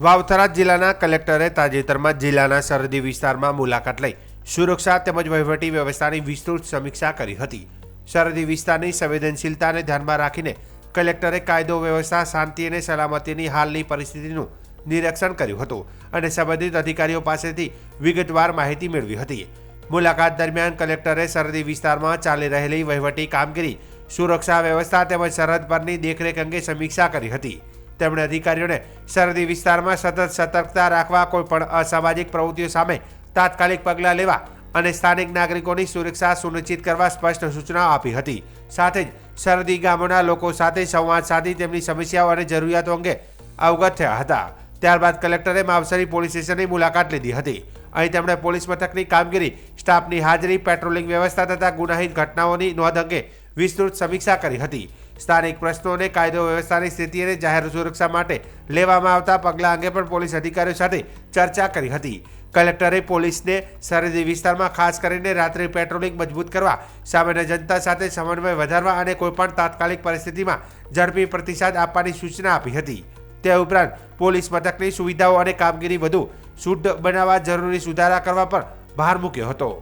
વાવથરા જિલ્લાના કલેક્ટરે તાજેતરમાં જિલ્લાના સરહદી વિસ્તારમાં મુલાકાત લઈ સુરક્ષા તેમજ વહીવટી વ્યવસ્થાની વિસ્તૃત સમીક્ષા કરી હતી। સરહદી વિસ્તારની સંવેદનશીલતાને ધ્યાનમાં રાખીને કલેક્ટરે કાયદો વ્યવસ્થા, શાંતિ અને સલામતીની હાલની પરિસ્થિતિનું નિરીક્ષણ કર્યું હતું અને સંબંધિત અધિકારીઓ પાસેથી વિગતવાર માહિતી મેળવી હતી। મુલાકાત દરમિયાન કલેક્ટરે સરહદી વિસ્તારમાં ચાલી રહેલી વહીવટી કામગીરી, સુરક્ષા વ્યવસ્થા તેમજ સરહદ પરની દેખરેખ અંગે સમીક્ષા કરી હતી। તેમણે અધિકારીઓને સરહદી વિસ્તારમાં સતત સતર્કતા રાખવા, કોઈપણ અસામાજિક પ્રવૃત્તિઓ સામે તાત્કાલિક પગલાં લેવા અને સ્થાનિક નાગરિકોની સુરક્ષા સુનિશ્ચિત કરવા સ્પષ્ટ સૂચનાઓ આપી હતી। સાથે જ સરહદી ગામોના લોકો સાથે સંવાદ સાધી તેમની સમસ્યાઓ અને જરૂરિયાતો અંગે અવગત થયા હતા। ત્યારબાદ કલેક્ટરે માવસરી પોલીસ સ્ટેશનની મુલાકાત લીધી હતી। અહીં તેમણે પોલીસ મથકની કામગીરી, સ્ટાફની હાજરી, પેટ્રોલિંગ વ્યવસ્થા તથા ગુનાહિત ઘટનાઓની નોંધ અંગે વિસ્તૃત સમીક્ષા કરી હતી। સ્થાનિક પ્રશ્નો અને કાયદો વ્યવસ્થાની સ્થિતિ અને જાહેર સુરક્ષા માટે લેવામાં આવતા પગલાં અંગે પણ પોલીસ અધિકારીઓ સાથે ચર્ચા કરી હતી। કલેક્ટરે પોલીસને સરહદી વિસ્તારમાં ખાસ કરીને રાત્રિ પેટ્રોલિંગ મજબૂત કરવા, સામાન્ય જનતા સાથે સમન્વય વધારવા અને કોઈપણ તાત્કાલિક પરિસ્થિતિમાં ઝડપી પ્રતિસાદ આપવાની સૂચના આપી હતી। તે ઉપરાંત પોલીસ મથકની સુવિધાઓ અને કામગીરી વધુ શુદ્ધ બનાવવા જરૂરી સુધારા કરવા પર ભાર મૂક્યો હતો।